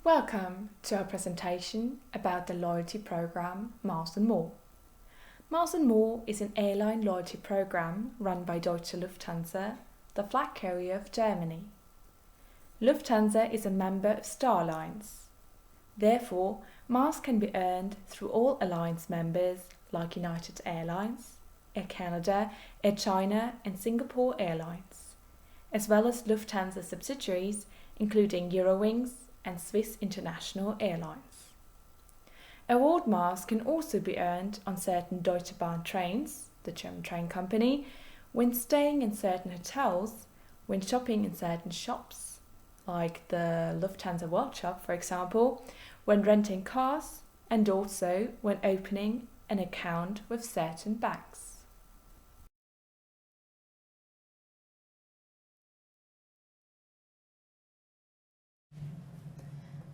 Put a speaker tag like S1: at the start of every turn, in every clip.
S1: Welcome to our presentation about the loyalty program Miles & More. Miles & More is an airline loyalty program run by Deutsche Lufthansa, the flag carrier of Germany. Lufthansa is a member of Star Alliance. Therefore, miles can be earned through all alliance members like United Airlines, Air Canada, Air China and Singapore Airlines, as well as Lufthansa subsidiaries including Eurowings and Swiss International Airlines. Award miles can also be earned on certain Deutsche Bahn trains, the German train company, when staying in certain hotels, when shopping in certain shops, like the Lufthansa Workshop for example, when renting cars, and also when opening an account with certain banks.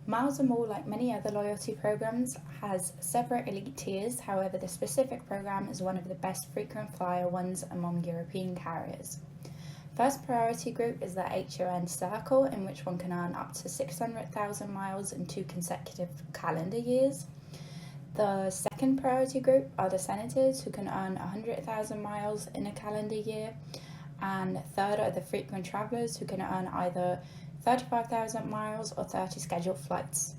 S2: Miles & More, like many other loyalty programs, has several elite tiers. However, the specific program is one of the best frequent flyer ones among European carriers. First priority group is the HON Circle, in which one can earn up to 600,000 miles in 2 consecutive calendar years. The second priority group are the Senators, who can earn 100,000 miles in a calendar year. And third are the frequent travellers, who can earn either 35,000 miles or 30 scheduled flights.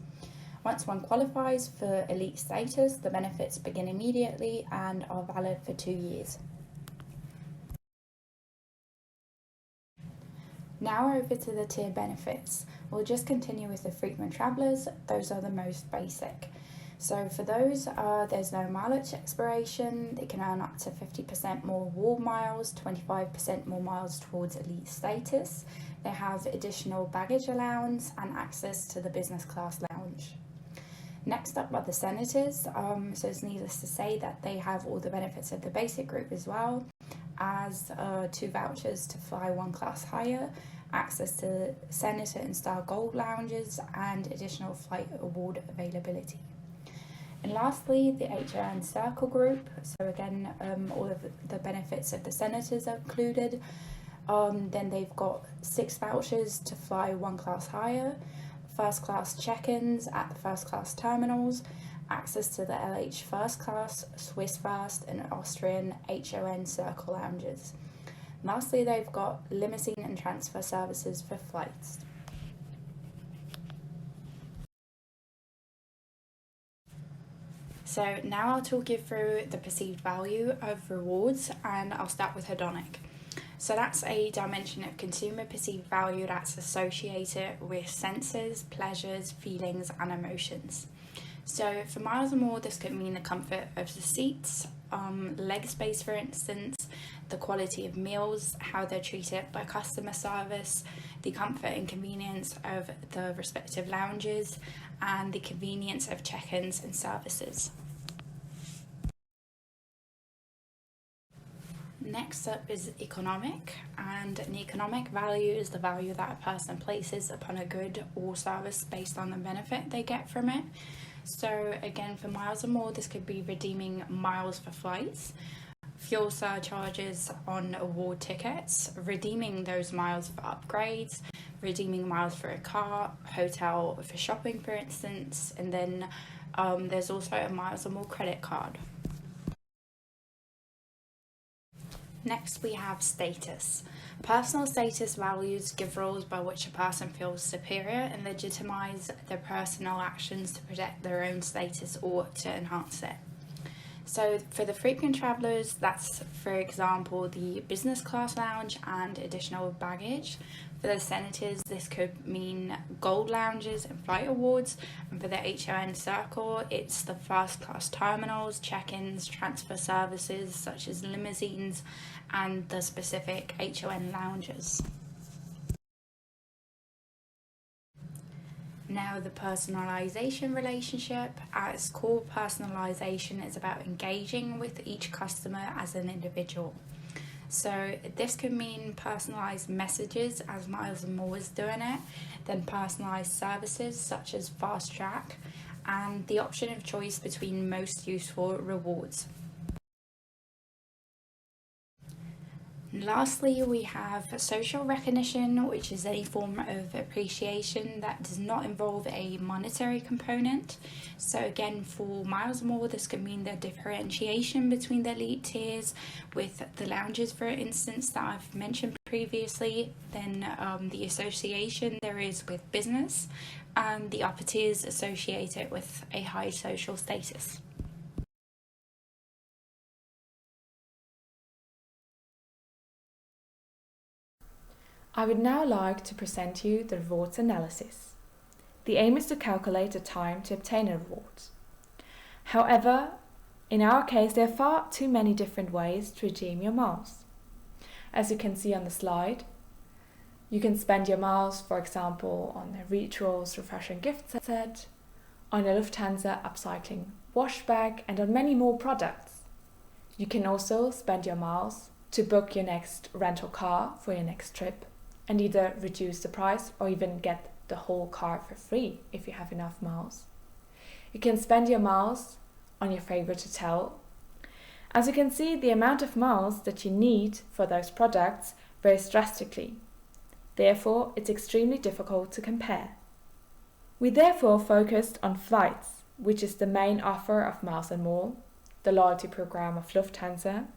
S2: Once one qualifies for elite status, the benefits begin immediately and are valid for 2 years. Now over to the tier benefits. We'll just continue with the frequent travellers. Those are the most basic. So for those, there's no mileage expiration. They can earn up to 50% more award miles, 25% more miles towards elite status. They have additional baggage allowance and access to the business class lounge. Next up are the Senators. So it's needless to say that they have all the benefits of the basic group as well, as 2 vouchers to fly 1 class higher, access to Senator and Star Gold lounges, and additional flight award availability. And lastly, the HON Circle group. So again, all of the benefits of the Senators are included. Then they've got 6 vouchers to fly 1 class higher, first class check-ins at the first class terminals, access to the LH first class, Swiss First and Austrian HON Circle lounges. Lastly, they've got limousine and transfer services for flights. So now I'll talk you through the perceived value of rewards, and I'll start with hedonic. So that's a dimension of consumer perceived value that's associated with senses, pleasures, feelings and emotions. So for Miles & More, this could mean the comfort of the seats, leg space for instance, the quality of meals, how they're treated by customer service, the comfort and convenience of the respective lounges, and the convenience of check-ins and services. Next up is economic, and an economic value is the value that a person places upon a good or service based on the benefit they get from it. So again, for Miles & More, this could be redeeming miles for flights, fuel surcharges on award tickets, redeeming those miles for upgrades, redeeming miles for a car, hotel for shopping for instance, and then there's also a Miles & More credit card. Next we have status. Personal status values give rules by which a person feels superior and legitimize their personal actions to protect their own status or to enhance it. So for the frequent travellers, that's for example the business class lounge and additional baggage. For the Senators, this could mean gold lounges and flight awards, and for the HON Circle, it's the first class terminals, check-ins, transfer services such as limousines, and the specific HON lounges. Now the personalisation relationship. At its core, personalisation is about engaging with each customer as an individual. So this could mean personalised messages as Miles & More is doing it, then personalised services such as Fast Track, and the option of choice between most useful rewards. And lastly, we have social recognition, which is any form of appreciation that does not involve a monetary component. So again, for Miles More, this could mean the differentiation between the elite tiers with the lounges, for instance, that I've mentioned previously. Then the association there is with business, and the upper tiers associated with a high social status.
S1: I would now like to present you the rewards analysis. The aim is to calculate the time to obtain a reward. However, in our case, there are far too many different ways to redeem your miles. As you can see on the slide, you can spend your miles, for example, on a Rituals refreshing gift set, on a Lufthansa upcycling wash bag, and on many more products. You can also spend your miles to book your next rental car for your next trip, and either reduce the price or even get the whole car for free if you have enough miles. You can spend your miles on your favorite hotel. As you can see, the amount of miles that you need for those products varies drastically. Therefore, it's extremely difficult to compare. We therefore focused on flights, which is the main offer of Miles & More, the loyalty program of Lufthansa,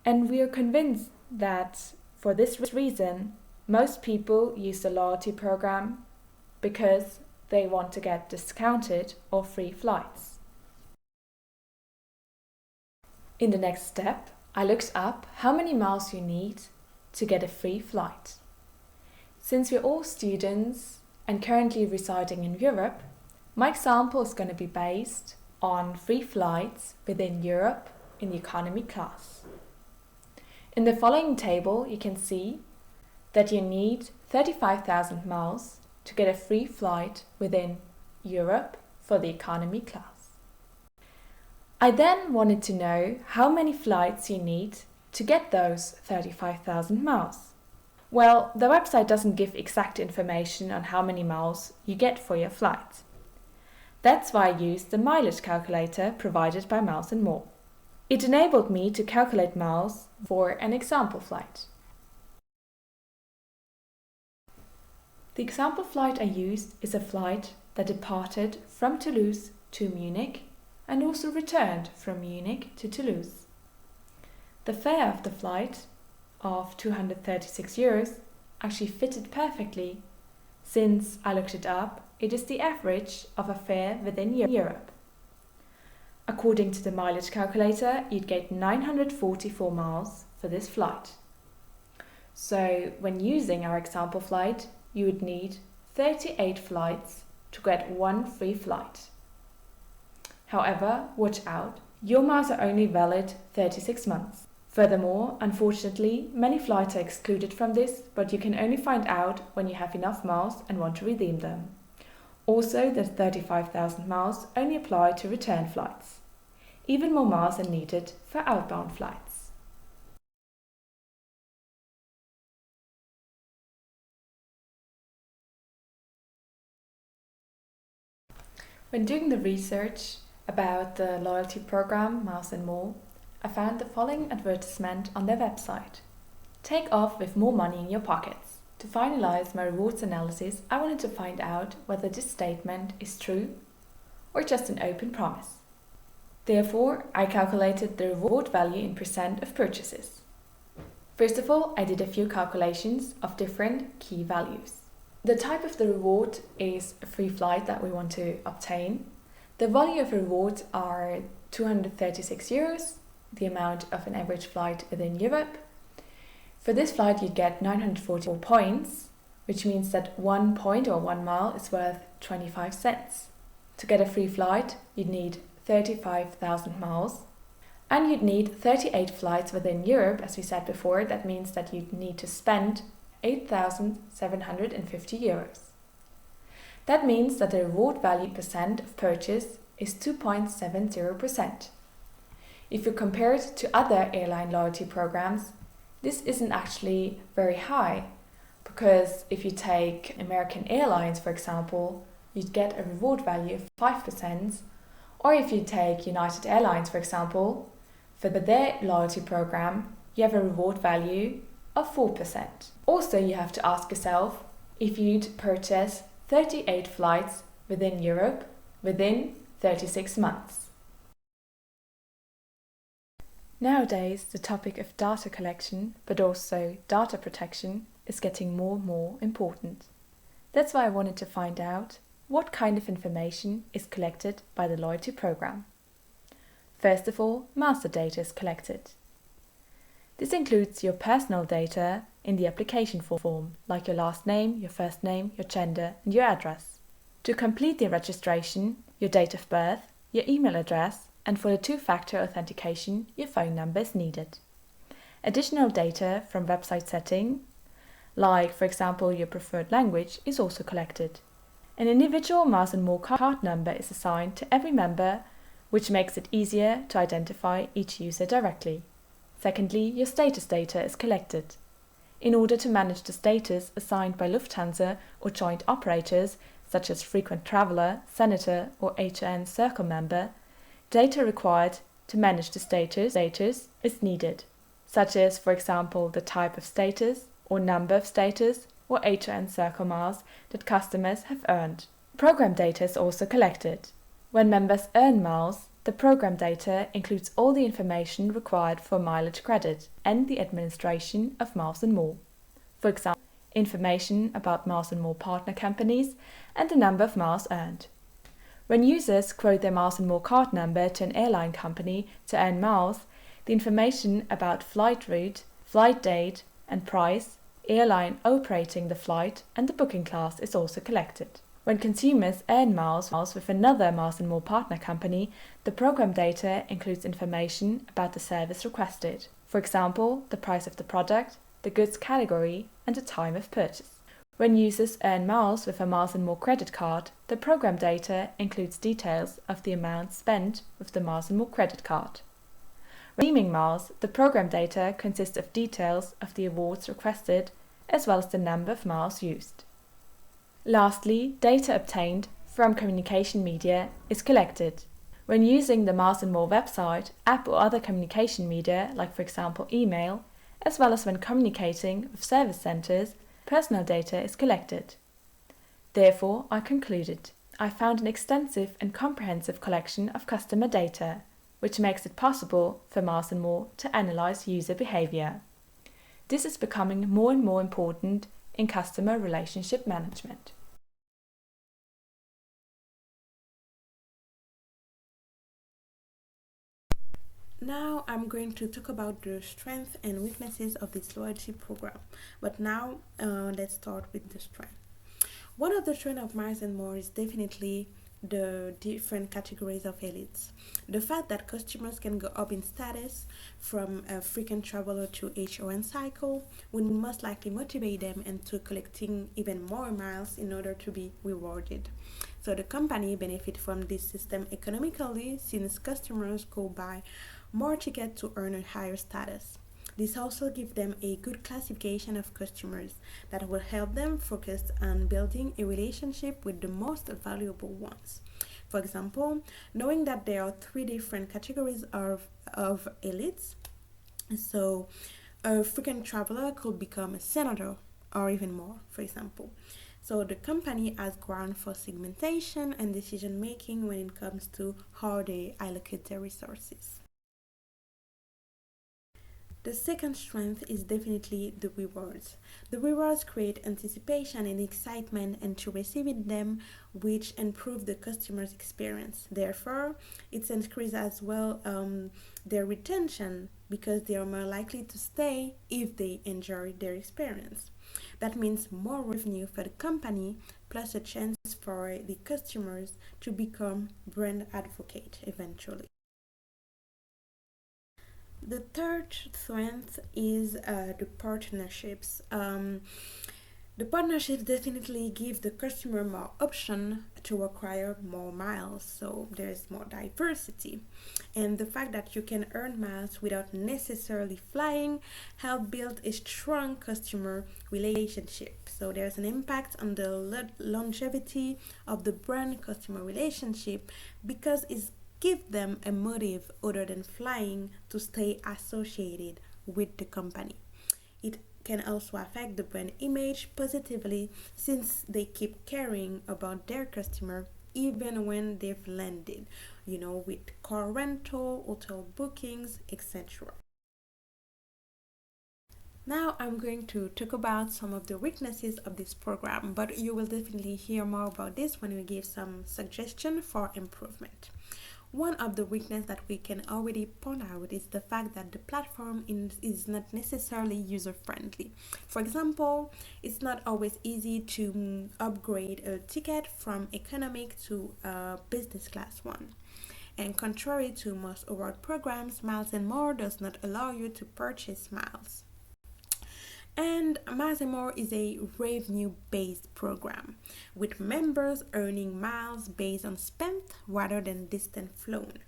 S1: and we are convinced that for this reason, most people use the loyalty program because they want to get discounted or free flights. In the next step, I looked up how many miles you need to get a free flight. Since we're all students and currently residing in Europe, my example is going to be based on free flights within Europe in the economy class. In the following table, you can see that you need 35,000 miles to get a free flight within Europe for the economy class. I then wanted to know how many flights you need to get those 35,000 miles. Well, the website doesn't give exact information on how many miles you get for your flight. That's why I used the mileage calculator provided by Miles & More. It enabled me to calculate miles for an example flight. The example flight I used is a flight that departed from Toulouse to Munich and also returned from Munich to Toulouse. The fare of the flight of 236 euros actually fitted perfectly. Since I looked it up, it is the average of a fare within Europe. According to the mileage calculator, you'd get 944 miles for this flight. So when using our example flight, you would need 38 flights to get one free flight. However, watch out, your miles are only valid 36 months. Furthermore, unfortunately, many flights are excluded from this, but you can only find out when you have enough miles and want to redeem them. Also, the 35,000 miles only apply to return flights. Even more miles are needed for outbound flights. When doing the research about the loyalty program Miles & More, I found the following advertisement on their website. Take off with more money in your pockets. To finalize my rewards analysis, I wanted to find out whether this statement is true or just an open promise. Therefore, I calculated the reward value in percent of purchases. First of all, I did a few calculations of different key values. The type of the reward is a free flight that we want to obtain. The value of rewards are 236 euros, the amount of an average flight within Europe. For this flight, you'd get 944 points, which means that 1 point or 1 mile is worth 25 cents. To get a free flight, you'd need 35,000 miles, and you'd need 38 flights within Europe. As we said before, that means that you'd need to spend 8,750 euros. That means that the reward value percent of purchase is 2.70%. If you compare it to other airline loyalty programs, this isn't actually very high, because if you take American Airlines, for example, you'd get a reward value of 5%, or if you take United Airlines, for example, for their loyalty program, you have a reward value of 4%. Also, you have to ask yourself if you'd purchase 38 flights within Europe within 36 months. Nowadays, the topic of data collection, but also data protection, is getting more and more important. That's why I wanted to find out what kind of information is collected by the loyalty program. First of all, master data is collected. This includes your personal data in the application form, like your last name, your first name, your gender, and your address. To complete the registration, your date of birth, your email address, and for the two-factor authentication, your phone number is needed. Additional data from website setting, like for example your preferred language, is also collected. An individual Miles & More card number is assigned to every member, which makes it easier to identify each user directly. Secondly, your status data is collected. In order to manage the status assigned by Lufthansa or joint operators, such as frequent traveler, senator, or HN circle member, data required to manage the status is needed, such as, for example, the type of status or number of status or HN circle miles that customers have earned. Program data is also collected. When members earn miles, the program data includes all the information required for mileage credit and the administration of Miles & More. For example, information about Miles & More partner companies and the number of miles earned. When users quote their Miles & More card number to an airline company to earn miles, the information about flight route, flight date and price, airline operating the flight and the booking class is also collected. When consumers earn miles with another Miles & More partner company, the program data includes information about the service requested. For example, the price of the product, the goods category and the time of purchase. When users earn miles with a Miles & More credit card, the program data includes details of the amount spent with the Miles & More credit card. Redeeming miles, the program data consists of details of the awards requested as well as the number of miles used. Lastly, data obtained from communication media is collected. When using the Miles & More website, app or other communication media, like for example email, as well as when communicating with service centers, personal data is collected. Therefore, I concluded, I found an extensive and comprehensive collection of customer data, which makes it possible for Miles & More to analyze user behavior. This is becoming more and more important in customer relationship management.
S3: Now I'm going to talk about the strengths and weaknesses of this loyalty program. But now let's start with the strength. One of the strengths of Miles & More is definitely the different categories of elites. The fact that customers can go up in status from a frequent traveler to HON cycle will most likely motivate them into collecting even more miles in order to be rewarded. So the company benefits from this system economically since customers go buy more tickets to earn a higher status. This also gives them a good classification of customers that will help them focus on building a relationship with the most valuable ones. For example, knowing that there are 3 different categories of elites, so a frequent traveler could become a senator or even more, for example. So the company has ground for segmentation and decision making when it comes to how they allocate their resources. The second strength is definitely the rewards. The rewards create anticipation and excitement into receiving them, which improve the customer's experience. Therefore, it increases as well their retention because they are more likely to stay if they enjoy their experience. That means more revenue for the company plus a chance for the customers to become brand advocate eventually. The third strength is the partnerships. The partnerships definitely give the customer more option to acquire more miles, so there's more diversity. And the fact that you can earn miles without necessarily flying help build a strong customer relationship. So there's an impact on the longevity of the brand customer relationship because it's give them a motive other than flying to stay associated with the company. It can also affect the brand image positively since they keep caring about their customer even when they've landed, with car rental, hotel bookings, etc. Now I'm going to talk about some of the weaknesses of this program, but you will definitely hear more about this when we give some suggestion for improvement. One of the weaknesses that we can already point out is the fact that the platform is not necessarily user-friendly. For example, it's not always easy to upgrade a ticket from economic to a business class one. And contrary to most award programs, Miles and More does not allow you to purchase miles. And Miles and More is a revenue-based program, with members earning miles based on spent rather than distance flown.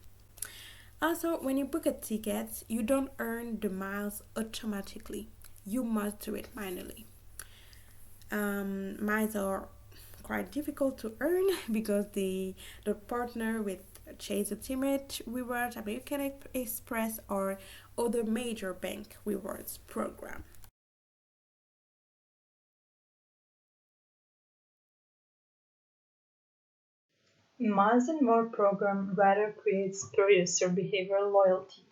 S3: Also, when you book a ticket, you don't earn the miles automatically. You must do it manually. Miles are quite difficult to earn because they partner with Chase Ultimate Rewards, American Express, or other major bank rewards program.
S4: Miles and More program rather creates curious or behavioral loyalty,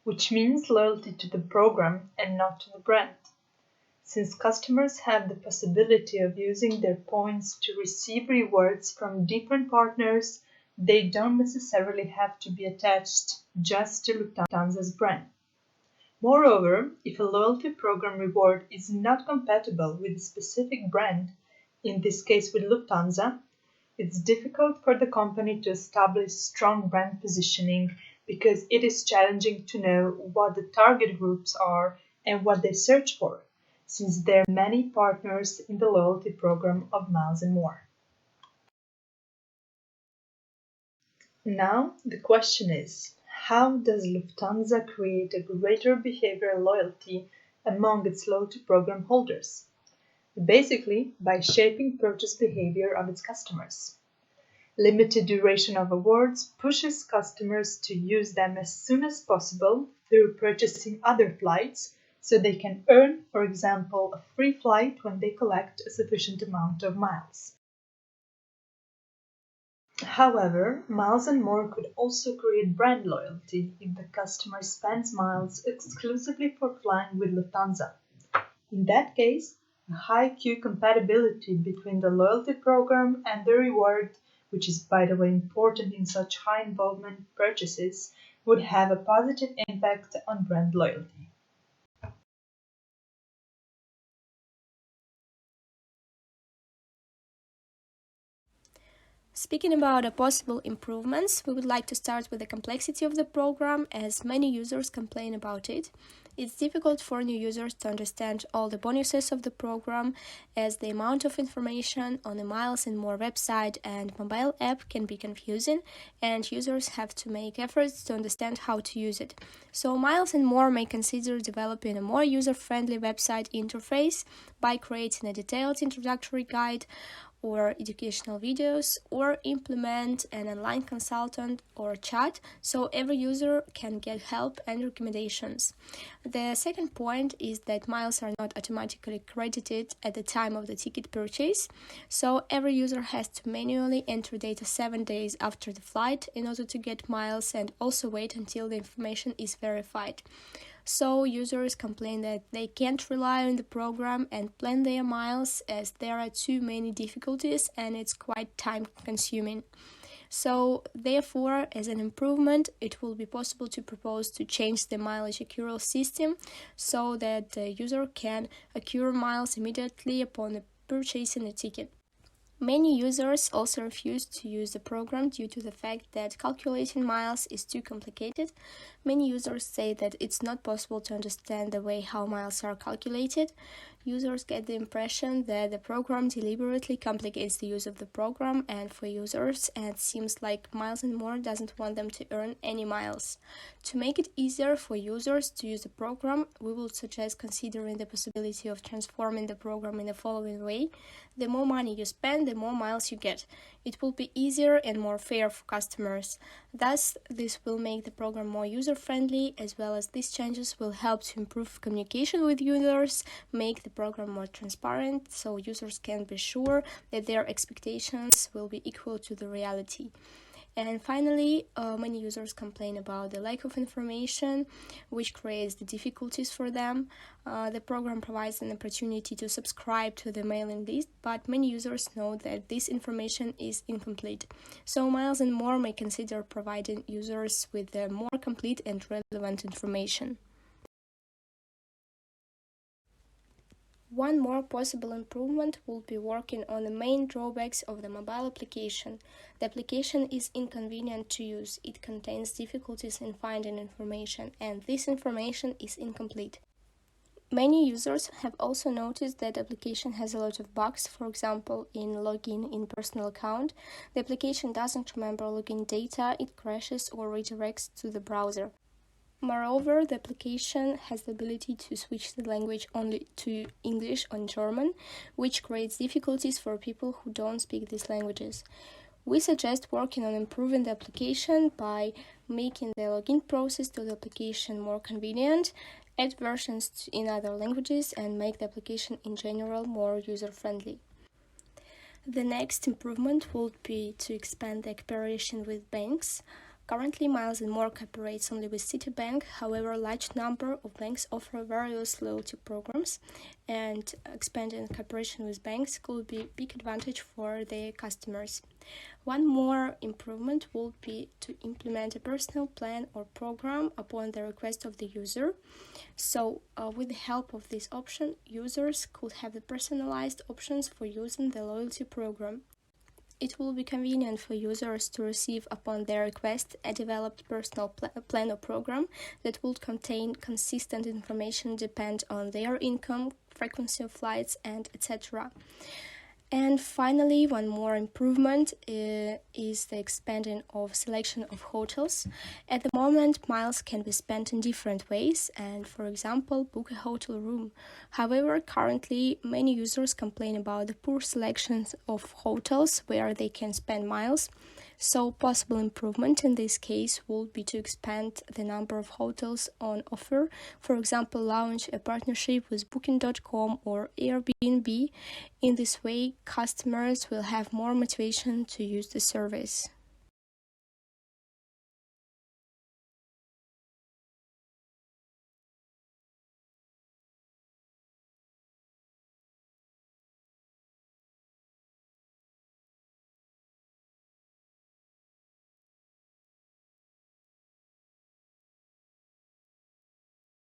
S4: which means loyalty to the program and not to the brand. Since customers have the possibility of using their points to receive rewards from different partners, they don't necessarily have to be attached just to Lufthansa's brand. Moreover, if a loyalty program reward is not compatible with a specific brand, in this case with Lufthansa, it's difficult for the company to establish strong brand positioning because it is challenging to know what the target groups are and what they search for, since there are many partners in the loyalty program of Miles and More. Now, the question is, how does Lufthansa create a greater behavioral loyalty among its loyalty program holders? Basically, by shaping purchase behavior of its customers. Limited duration of awards pushes customers to use them as soon as possible through purchasing other flights so they can earn, for example, a free flight when they collect a sufficient amount of miles. However, Miles and More could also create brand loyalty if the customer spends miles exclusively for flying with Lufthansa. In that case, a high queue compatibility between the loyalty program and the reward, which is by the way important in such high involvement purchases, would have a positive impact on brand loyalty.
S5: Speaking about the possible improvements, we would like to start with the complexity of the program, as many users complain about it. It's difficult for new users to understand all the bonuses of the program, as the amount of information on the Miles and More website and mobile app can be confusing, and users have to make efforts to understand how to use it. So Miles and More may consider developing a more user-friendly website interface by creating a detailed introductory guide or educational videos, or implement an online consultant or chat so every user can get help and recommendations. The second point is that miles are not automatically credited at the time of the ticket purchase, so every user has to manually enter data 7 days after the flight in order to get miles, and also wait until the information is verified. So users complain that they can't rely on the program and plan their miles, as there are too many difficulties and it's quite time consuming. So therefore, as an improvement, it will be possible to propose to change the mileage accrual system so that the user can accrue miles immediately upon purchasing a ticket. Many users also refuse to use the program due to the fact that calculating miles is too complicated. Many users say that it's not possible to understand the way how miles are calculated. Users get the impression that the program deliberately complicates the use of the program, and for users, it seems like Miles & More doesn't want them to earn any miles. To make it easier for users to use the program, we would suggest considering the possibility of transforming the program in the following way. The more money you spend, the more miles you get. It will be easier and more fair for customers. Thus, this will make the program more user-friendly, as well as these changes will help to improve communication with users, make the program more transparent, so users can be sure that their expectations will be equal to the reality. And finally, many users complain about the lack of information, which creates the difficulties for them. The program provides an opportunity to subscribe to the mailing list, but many users know that this information is incomplete. So Miles & More may consider providing users with the more complete and relevant information. One more possible improvement would be working on the main drawbacks of the mobile application. The application is inconvenient to use, it contains difficulties in finding information, and this information is incomplete. Many users have also noticed that the application has a lot of bugs. For example, in login in personal account, the application doesn't remember login data, it crashes or redirects to the browser. Moreover, the application has the ability to switch the language only to English or German, which creates difficulties for people who don't speak these languages. We suggest working on improving the application by making the login process to the application more convenient, add versions in other languages, and make the application in general more user-friendly. The next improvement would be to expand the cooperation with banks. Currently, Miles & More cooperates only with Citibank. However, a large number of banks offer various loyalty programs, and expanding cooperation with banks could be a big advantage for their customers. One more improvement would be to implement a personal plan or program upon the request of the user. So, with the help of this option, users could have the personalized options for using the loyalty program. It will be convenient for users to receive upon their request a developed personal plan or program that would contain consistent information depend on their income, frequency of flights, and etc. And finally, one more improvement is the expanding of selection of hotels. At the moment, miles can be spent in different ways and, for example, book a hotel room. However, currently, many users complain about the poor selections of hotels where they can spend miles. So, possible improvement in this case would be to expand the number of hotels on offer. For example, launch a partnership with Booking.com or Airbnb. In this way, customers will have more motivation to use the service.